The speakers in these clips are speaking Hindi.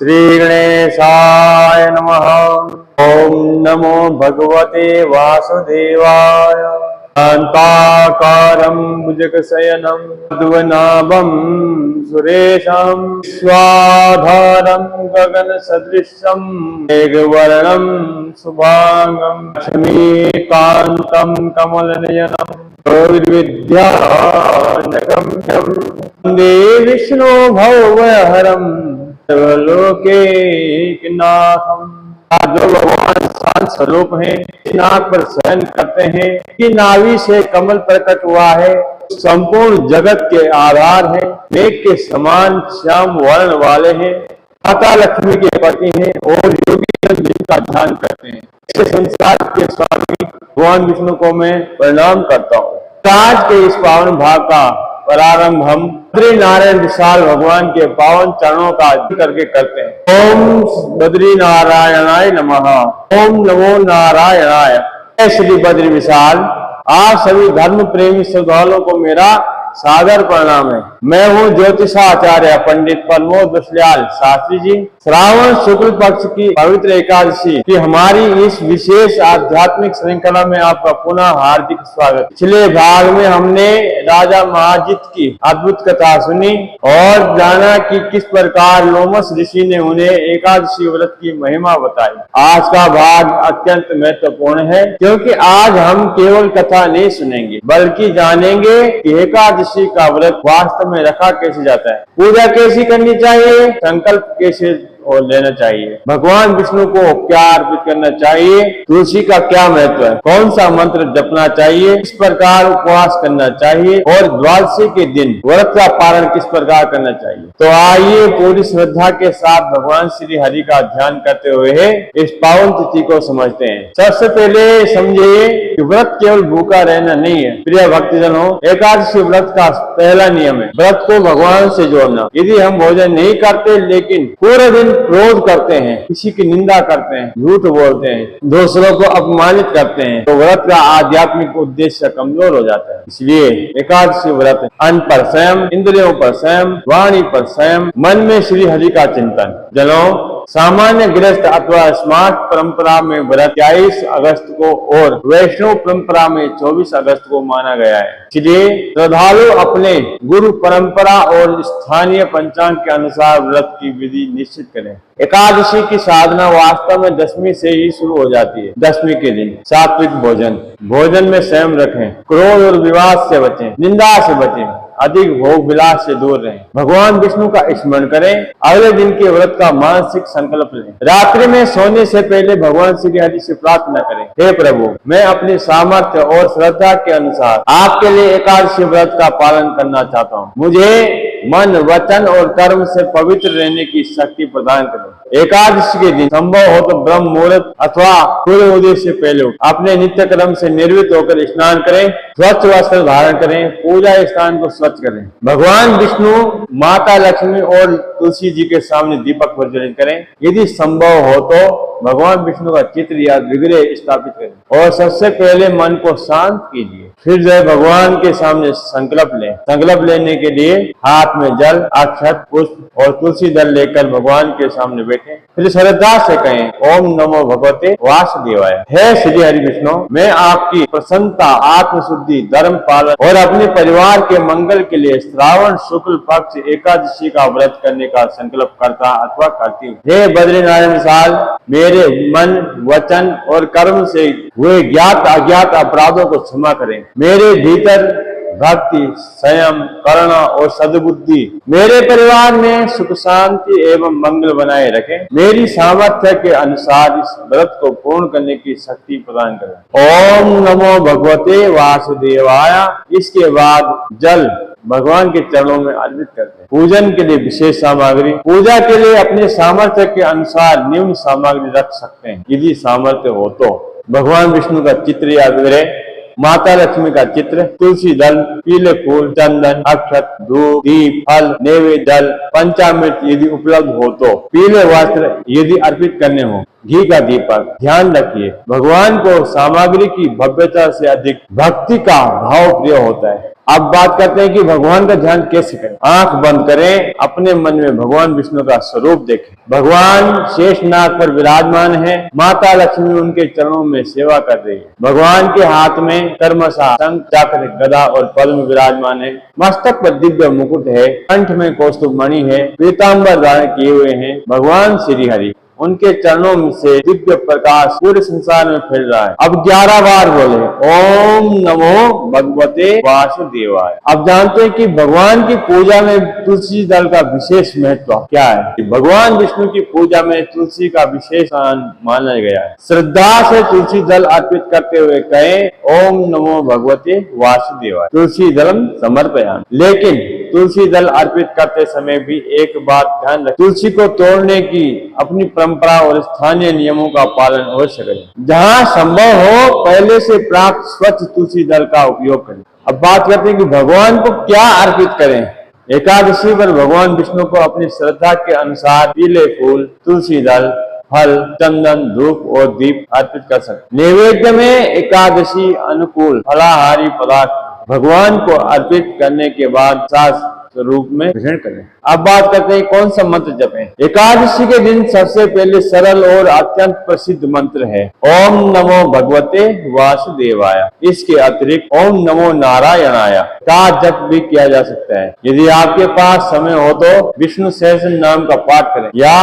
श्री गणेशाय नमः। ओम नमो भगवते वासुदेवाय। शान्ताकारं भुजगशयनं पद्मनाभं सुरेशं विश्वाधारं गगनसदृशं मेघवर्णं शुभांगं लक्ष्मीकान्तं कमलनयनं ज्योतिर्विद्यानगम्यं वन्दे विष्णु भवभयहरं सर्वलोकैकनाथम्। जो भगवान शांत स्वरूप हैं, नाक पर शयन करते हैं, कि नाभि से कमल प्रकट हुआ है, संपूर्ण जगत के आधार है, मेघ के समान श्याम वर्ण वाले हैं, माता लक्ष्मी के पति हैं और योगी जिनका ध्यान करते हैं। इस संसार के स्वामी भगवान विष्णु को मैं प्रणाम करता हूँ। आज के इस पावन भाग का प्रारंभ हम बद्री नारायण विशाल भगवान के पावन चरणों का करके करते हैं। ओम बद्री नारायणाय नमः। ओम नमो नारायणाय। श्री बद्री विशाल आप सभी धर्म प्रेमी श्रद्धालुओं को मेरा सादर प्रणाम है। मैं हूँ ज्योतिषाचार्य पंडित प्रमोद बसलियाल शास्त्री जी। श्रावण शुक्ल पक्ष की पवित्र एकादशी की हमारी इस विशेष आध्यात्मिक श्रृंखला में आपका पुनः हार्दिक स्वागत। पिछले भाग में हमने राजा महाजित की अद्भुत कथा सुनी और जाना कि किस प्रकार लोमस ऋषि ने उन्हें एकादशी व्रत की महिमा बताई। आज का भाग अत्यंत महत्वपूर्ण है, क्योंकि आज हम केवल कथा नहीं सुनेंगे बल्कि जानेंगे कि एकादशी का व्रत वास्तव में रखा कैसे जाता है, पूजा कैसी करनी चाहिए, संकल्प कैसे और लेना चाहिए, भगवान विष्णु को क्या अर्पित करना चाहिए, तुलसी का क्या महत्व है, कौन सा मंत्र जपना चाहिए, किस प्रकार उपवास करना चाहिए और द्वादशी के दिन व्रत का पालन किस प्रकार करना चाहिए। तो आइए पूरी श्रद्धा के साथ भगवान श्री हरि का ध्यान करते हुए इस पावन तिथि को समझते हैं। सबसे पहले समझिए कि व्रत केवल भूखा रहना नहीं है। प्रिय भक्तजनों, एकादशी व्रत का पहला नियम है व्रत को भगवान से जोड़ना। यदि हम भोजन नहीं करते लेकिन पूरे दिन क्रोध करते हैं, किसी की निंदा करते हैं, झूठ बोलते हैं, दूसरों को अपमानित करते हैं, तो व्रत का आध्यात्मिक उद्देश्य कमजोर हो जाता है। इसलिए एकादशी व्रत अन्न पर संयम, इंद्रियों पर संयम, वाणी पर संयम, मन में श्री हरि का चिंतन। जनों, सामान्य गृहस्थ अथवा स्मार्ट परंपरा में व्रत 23 अगस्त को और वैष्णव परंपरा में 24 अगस्त को माना गया है। इसलिए श्रद्धालु अपने गुरु परंपरा और स्थानीय पंचांग के अनुसार व्रत की विधि निश्चित करें। एकादशी की साधना वास्तव में दशमी से ही शुरू हो जाती है। दशमी के दिन सात्विक भोजन में संयम रखें, क्रोध और विवाद से बचें, निंदा से बचें, अधिक भोग विलास से दूर रहें, भगवान विष्णु का स्मरण करें, अगले दिन के व्रत का मानसिक संकल्प लें। रात्रि में सोने से पहले भगवान श्री हरि से प्रार्थना करें, हे प्रभु, मैं अपने सामर्थ्य और श्रद्धा के अनुसार आपके लिए एकादशी व्रत का पालन करना चाहता हूँ। मुझे मन, वचन और कर्म से पवित्र रहने की शक्ति प्रदान करें। एकादशी के दिन संभव हो तो ब्रह्म मुहूर्त अथवा सूर्य उदय से पहले अपने नित्य कर्म से निर्वृत्त होकर स्नान करें, स्वच्छ वस्त्र धारण करें, पूजा स्थान को स्वच्छ करें, भगवान विष्णु, माता लक्ष्मी और तुलसी जी के सामने दीपक प्रज्वलित करें। यदि संभव हो तो भगवान विष्णु का चित्र या विग्रह स्थापित करें और सबसे पहले मन को शांत कीजिए। फिर जय भगवान के सामने संकल्प लें। संकल्प लेने के लिए हाथ में जल, अक्षत, पुष्प और तुलसी दल लेकर भगवान के सामने बैठें। फिर श्रद्धा से कहें, ओम नमो भगवते वासुदेवाय। हे श्री हरि विष्णु, मैं आपकी प्रसन्नता, आत्मशुद्धि, धर्म पालन और अपने परिवार के मंगल के लिए श्रावण शुक्ल पक्ष एकादशी का व्रत करने का संकल्प करता अथवा करती हूँ। हे बद्री नारायण विशाल, मेरे मन, वचन और कर्म से हुए ज्ञात अज्ञात अपराधों को क्षमा करें। मेरे भीतर भक्ति, संयम, करुणा और सद्बुद्धि मेरे परिवार में सुख शांति एवं मंगल बनाए रखें। मेरी सामर्थ्य के अनुसार इस व्रत को पूर्ण करने की शक्ति प्रदान करें। ओम नमो भगवते वासुदेवाय। इसके बाद जल भगवान के चरणों में अर्पित करते हैं। पूजन के लिए विशेष सामग्री, पूजा के लिए अपने सामर्थ्य के अनुसार निम्न सामग्री रख सकते हैं। यदि सामर्थ्य हो तो भगवान विष्णु का चित्र या विग्रह, माता लक्ष्मी का चित्र, तुलसी दल, पीले फूल, चंदन, अक्षत, धूप, दीप, फल, नैवेद्य, जल, पंचामृत यदि उपलब्ध हो तो, पीले वस्त्र यदि अर्पित करने हो, घी का दीपक। ध्यान रखिए, भगवान को सामग्री की भव्यता से अधिक भक्ति का भाव प्रिय होता है। अब बात करते हैं कि भगवान का ध्यान कैसे करें। आंख बंद करें, अपने मन में भगवान विष्णु का स्वरूप देखें। भगवान शेषनाग पर विराजमान है, माता लक्ष्मी उनके चरणों में सेवा कर रही है। भगवान के हाथ में कर्मशा, शंख, चक्र, गदा और पद्म विराजमान है। मस्तक पर दिव्य मुकुट है, कंठ में कौस्तुभ मणि है, पीताम्बर धारण किए हुए हैं। भगवान श्री हरि, उनके चरणों से दिव्य प्रकाश पूरे संसार में फैल रहा है। अब 11 बार बोले ओम नमो भगवते वासुदेवाय। अब जानते हैं कि भगवान की पूजा में तुलसी दल का विशेष महत्व क्या है। कि भगवान विष्णु की पूजा में तुलसी का विशेष स्थान माना गया है। श्रद्धा से तुलसी दल अर्पित करते हुए कहें ओम नमो भगवते वासुदेवाय, तुलसी दलम समर्पयामि। लेकिन तुलसी दल अर्पित करते समय भी एक बात ध्यान रखें, तुलसी को तोड़ने की अपनी परंपरा और स्थानीय नियमों का पालन अवश्य करें। जहां संभव हो पहले से प्राप्त स्वच्छ तुलसी दल का उपयोग करें। अब बात करते हैं कि भगवान को क्या अर्पित करें। एकादशी पर भगवान विष्णु को अपनी श्रद्धा के अनुसार पीले फूल, तुलसी दल, फल, चंदन, धूप और दीप अर्पित कर सकते। नैवेद्य में एकादशी अनुकूल फलाहारी पदार्थ भगवान को अर्पित करने के बाद सास रूप में ग्रहण करें। अब बात करते हैं कौन सा मंत्र जपें। एकादशी के दिन सबसे पहले सरल और अत्यंत प्रसिद्ध मंत्र है ओम नमो भगवते वासुदेवाय। इसके अतिरिक्त ओम नमो नारायणाय का जप भी किया जा सकता है। यदि आपके पास समय हो तो विष्णु सहस्त्र नाम का पाठ करें या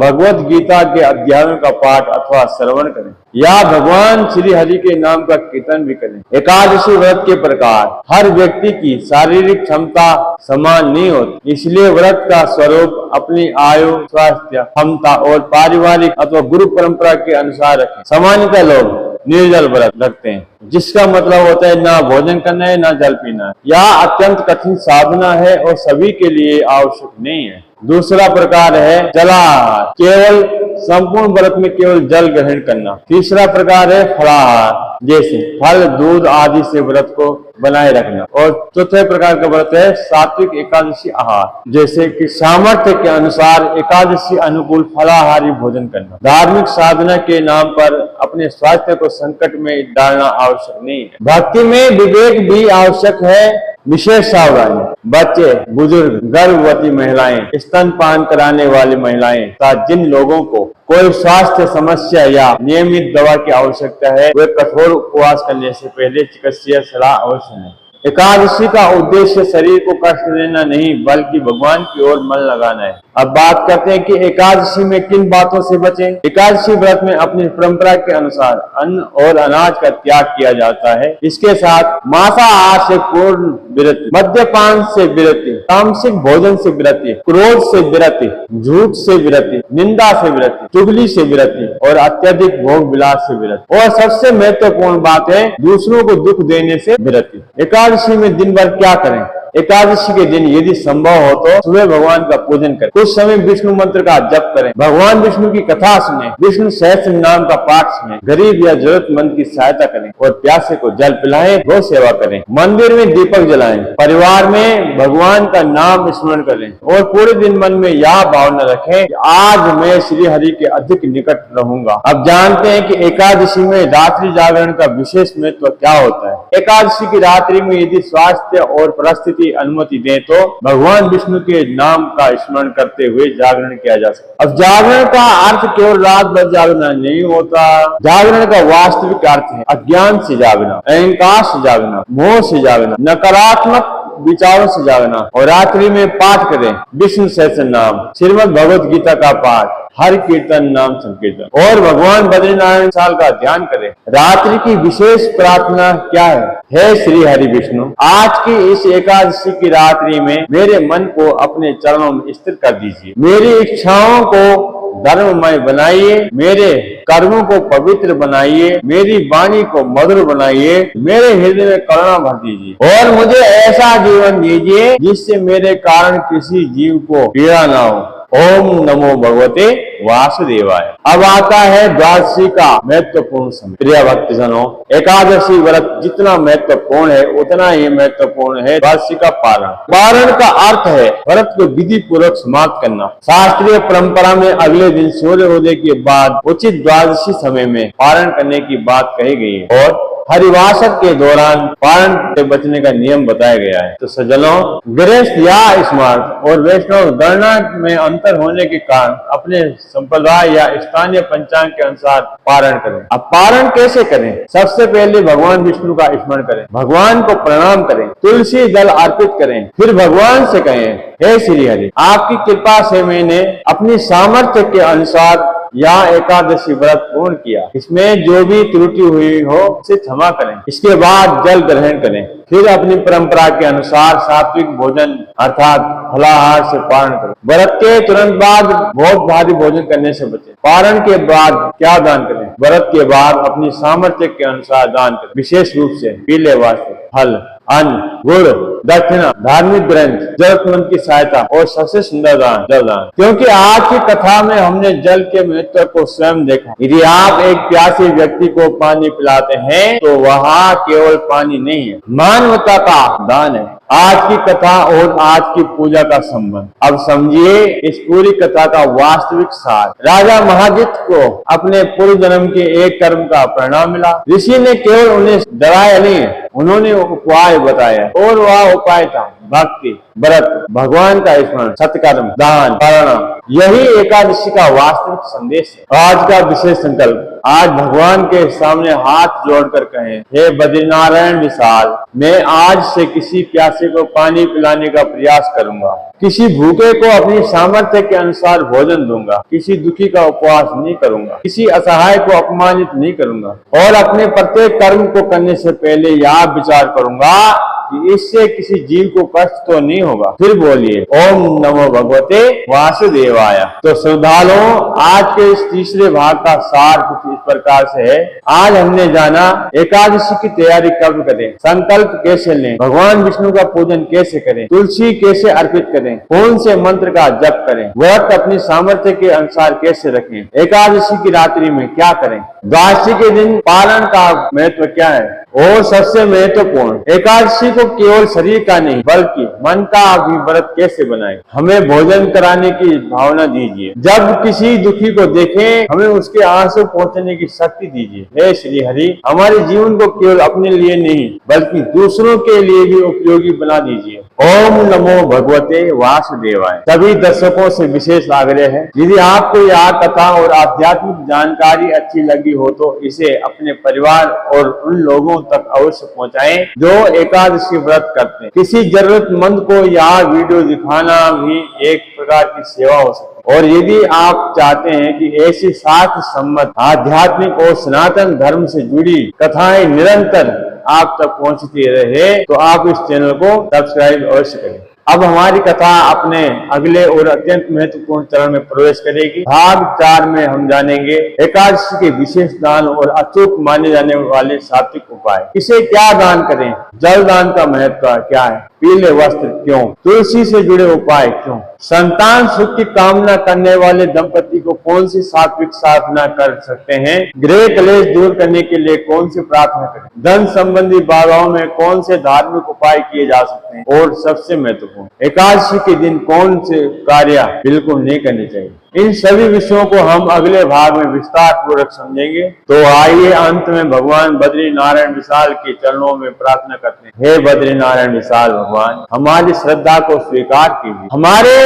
भगवत गीता के अध्यायों का पाठ अथवा श्रवण करें या भगवान श्री हरि के नाम का कीर्तन भी करें। एकादशी व्रत के प्रकार हर व्यक्ति की शारीरिक क्षमता समान नहीं होती, इसलिए व्रत का स्वरूप अपनी आयु, स्वास्थ्य, क्षमता और पारिवारिक अथवा गुरु परंपरा के अनुसार रखें। सामान्यतः लोग निर्जल व्रत रखते हैं, जिसका मतलब होता है ना भोजन करना है ना जल पीना है, या अत्यंत कठिन साधना है और सभी के लिए आवश्यक नहीं है। दूसरा प्रकार है जलाहार, केवल संपूर्ण व्रत में केवल जल ग्रहण करना। तीसरा प्रकार है फलाहार, जैसे फल, दूध आदि से व्रत को बनाए रखना। और चौथे प्रकार का व्रत है सात्विक एकादशी आहार, जैसे कि सामर्थ्य के अनुसार एकादशी अनुकूल फलाहारी भोजन करना। धार्मिक साधना के नाम पर अपने स्वास्थ्य को संकट में डालना आवश्यक नहीं है। भक्ति में विवेक भी आवश्यक है। विशेष सावधानी बच्चे, बुजुर्ग, गर्भवती महिलाएं, स्तनपान कराने वाली महिलाएं तथा जिन लोगों को कोई स्वास्थ्य समस्या या नियमित दवा की आवश्यकता है वे कठोर उपवास करने से पहले चिकित्सीय सलाह अवश्य लें। एकादशी का उद्देश्य शरीर को कष्ट देना नहीं बल्कि भगवान की ओर मन लगाना है। अब बात करते हैं कि एकादशी में किन बातों से बचें। एकादशी व्रत में अपनी परंपरा के अनुसार अन्न और अनाज का त्याग किया जाता है। इसके साथ मांसाहार से पूर्ण विरति, मद्यपान से विरति, तामसिक भोजन से विरति, क्रोध से विरति, झूठ से विरति, निंदा से विरति, चुगली से विरति और अत्यधिक भोग विलास से विरति। और सबसे महत्वपूर्ण बात है दूसरों को दुख देने से विरति। एकादशी में दिन भर क्या करें। एकादशी के दिन यदि संभव हो तो सुबह भगवान का पूजन करें, कुछ समय विष्णु मंत्र का जप करें, भगवान विष्णु की कथा सुने, विष्णु सहस्त्र नाम का पाठ सुने, गरीब या जरूरतमंद की सहायता करें और प्यासे को जल पिलाएं, गौ सेवा करें, मंदिर में दीपक जलाएं, परिवार में भगवान का नाम स्मरण करें और पूरे दिन मन में यह भावना रखें कि आज मैं श्री हरि के अधिक निकट रहूंगा। अब जानते हैं कि एकादशी में रात्रि जागरण का विशेष महत्व क्या होता है। एकादशी की रात्रि में यदि स्वास्थ्य और परिस्थिति अनुमति दें तो भगवान विष्णु के नाम का स्मरण करते हुए जागरण किया जा सकता है। अब जागरण का अर्थ केवल रात भर जागना नहीं होता। जागरण का वास्तविक अर्थ है अज्ञान से जागना, अहंकार से जागना, मोह से जागना, नकारात्मक विचारों से जागना। और रात्रि में पाठ करें विष्णु सहस्त्र नाम, श्रीमद् भगवत गीता का पाठ, हर कीर्तन नाम संकीर्तन और भगवान बद्रीनारायण साल का ध्यान करें। रात्रि की विशेष प्रार्थना क्या है। हे श्री हरि विष्णु, आज की इस एकादशी की रात्रि में मेरे मन को अपने चरणों में स्थिर कर दीजिए। मेरी इच्छाओं को धर्ममय बनाइए, मेरे कर्मों को पवित्र बनाइए, मेरी वाणी को मधुर बनाइए, मेरे हृदय में करुणा भर दीजिए और मुझे ऐसा जीवन दीजिए जिससे मेरे कारण किसी जीव को पीड़ा ना हो। ओम नमो भगवते वासुदेवाय। अब आता है द्वादशी का महत्वपूर्ण समय। प्रिय भक्तजनों, एकादशी व्रत जितना महत्वपूर्ण है उतना ही महत्वपूर्ण है द्वादशी का पारण। पारण का अर्थ है व्रत को विधि पूर्वक समाप्त करना। शास्त्रीय परंपरा में अगले दिन सूर्योदय के बाद उचित द्वादशी समय में पारण करने की बात कही गई है और हरिवासर के दौरान पारण से बचने का नियम बताया गया है। तो सज्जनों, गृहस्थ या स्मार्त और वैष्णव गणना में अंतर होने के कारण अपने संप्रदाय या स्थानीय पंचांग के अनुसार पारण करें। अब पारण कैसे करें? सबसे पहले भगवान विष्णु का स्मरण करें, भगवान को प्रणाम करें, तुलसी जल अर्पित करें, फिर भगवान से कहें, हे श्री हरि, आपकी कृपा से मैंने अपनी सामर्थ्य के अनुसार या एकादशी व्रत पूर्ण किया, इसमें जो भी त्रुटि हुई हो उसे क्षमा करें। इसके बाद जल ग्रहण करें, फिर अपनी परंपरा के अनुसार सात्विक भोजन अर्थात फलाहार से पारण करें। व्रत के तुरंत बाद बहुत भारी भोजन करने से बचें। पारण के बाद क्या दान करें? व्रत के बाद अपनी सामर्थ्य के अनुसार दान करें, विशेष रूप से पीले वस्त्र, फल, अन्न, गुड़, दक्षिणा, धार्मिक ग्रंथ, जरूरतमंद की सहायता और सबसे सुंदर दान जल दान। क्योंकि आज की कथा में हमने जल के महत्व को स्वयं देखा। यदि आप एक प्यासे व्यक्ति को पानी पिलाते हैं तो वह केवल पानी नहीं है, मानवता का दान है। आज की कथा और आज की पूजा का संबंध अब समझिए इस पूरी कथा का वास्तविक सार। राजा महाजित को अपने पूर्व जन्म के एक कर्म का परिणाम मिला। ऋषि ने केवल उन्हें डराया नहीं, उन्होंने उपाय बताया और वह उपाय था भक्ति, व्रत, भगवान का स्मरण, सत्कर्म, दान, पारणा। यही एकादशी का वास्तविक संदेश है। आज का विशेष संकल्प, आज भगवान के सामने हाथ जोड़कर कहें, हे बद्रीनारायण विशाल, मैं आज से किसी प्यासे को पानी पिलाने का प्रयास करूंगा, किसी भूखे को अपनी सामर्थ्य के अनुसार भोजन दूंगा, किसी दुखी का उपवास नहीं करूंगा, किसी असहाय को अपमानित नहीं करूंगा और अपने प्रत्येक कर्म को करने से पहले यह विचार करूंगा कि इससे किसी जीव को कष्ट तो नहीं होगा। फिर बोलिए, ओम नमो भगवते वासुदेवाय। तो श्रद्धालुओं, आज के इस तीसरे भाग का सार कुछ इस प्रकार से है। आज हमने जाना एकादशी की तैयारी कब करें, संकल्प कैसे लें, भगवान विष्णु का पूजन कैसे करें, तुलसी कैसे अर्पित करें, कौन से मंत्र का जप करें, व्रत अपनी सामर्थ्य के अनुसार कैसे रखें, एकादशी की रात्रि में क्या करें, द्वादशी के दिन पारण का महत्व क्या है और सबसे महत्वपूर्ण, एकादशी को केवल शरीर का नहीं बल्कि मन का भी व्रत कैसे बनाएं। हमें भोजन कराने की भावना दीजिए। जब किसी दुखी को देखें हमें उसके आंसू पहुंचने की शक्ति दीजिए। हे श्री हरि, हमारे जीवन को केवल अपने लिए नहीं बल्कि दूसरों के लिए भी उपयोगी बना दीजिए। ओम नमो भगवते वासुदेवाय। सभी दर्शकों से विशेष आग्रह है, यदि आपको यह कथा और आध्यात्मिक जानकारी अच्छी लगी हो तो इसे अपने परिवार और उन लोगों तक अवश्य पहुंचाएं जो एकादशी व्रत करते हैं। किसी जरूरतमंद को यह वीडियो दिखाना भी एक प्रकार की सेवा हो सकती है। और यदि आप चाहते हैं कि ऐसी शास्त्र सम्मत आध्यात्मिक और सनातन धर्म से जुड़ी कथाएं निरंतर आप तक पहुंचती रहे तो आप इस चैनल को सब्सक्राइब अवश्य करें। अब हमारी कथा अपने अगले और अत्यंत महत्वपूर्ण चरण में प्रवेश करेगी। भाग 4 में हम जानेंगे एकादशी के विशेष दान और अचूक माने जाने वाले सात्विक उपाय। इसे क्या दान करें, जल दान का महत्व क्या है, पीले वस्त्र क्यों, तुलसी से जुड़े उपाय क्यों, संतान सुख की कामना करने वाले दंपति को कौन सी सात्विक साधना कर सकते हैं, गृह कलेश दूर करने के लिए कौन सी प्रार्थना करें, धन संबंधी बाधाओं में कौन से धार्मिक उपाय किए जा सकते हैं और सबसे महत्वपूर्ण, एकादशी के दिन कौन से कार्य बिल्कुल नहीं करने चाहिए। इन सभी विषयों को हम अगले भाग में विस्तार पूर्वक समझेंगे। तो आइए अंत में भगवान बद्री नारायण विशाल के चरणों में प्रार्थना करते हैं। हे बद्री नारायण विशाल भगवान, हमारी श्रद्धा को स्वीकार कीजिए। हमारे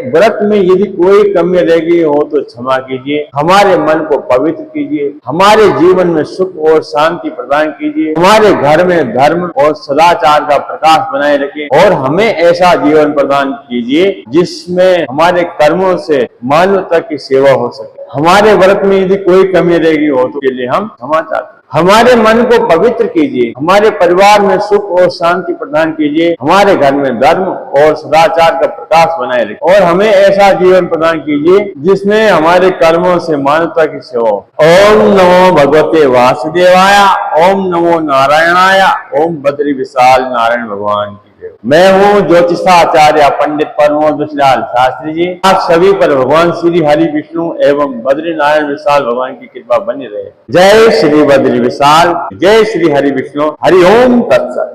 व्रत में यदि कोई कमी रह गई हो तो क्षमा कीजिए। हमारे मन को पवित्र कीजिए, हमारे जीवन में सुख और शांति प्रदान कीजिए, हमारे घर में धर्म और सदाचार का प्रकाश बनाए रखें और हमें ऐसा जीवन प्रदान कीजिए जिसमें हमारे कर्मों से मानवता की सेवा हो सके। हमारे व्रत में यदि कोई कमी रह गई हो तो के लिए हम क्षमा चाहते हैं। हमारे मन को पवित्र कीजिए, हमारे परिवार में सुख और शांति प्रदान कीजिए, हमारे घर में धर्म और सदाचार का प्रकाश बनाए रखें और हमें ऐसा जीवन प्रदान कीजिए जिसमें हमारे कर्मों से मानवता की सेवा हो। ओम नमो भगवते वासुदेवाय, ओम नमो नारायणाय, ओम बद्री विशाल नारायण भगवान की। मैं हूँ ज्योतिषाचार्य पंडित प्रमोद विशाल शास्त्री जी। आप सभी पर भगवान श्री हरि विष्णु एवं बद्री नारायण विशाल भगवान की कृपा बनी रहे। जय श्री बद्री विशाल, जय श्री हरि विष्णु, हरि ओम तत्सत।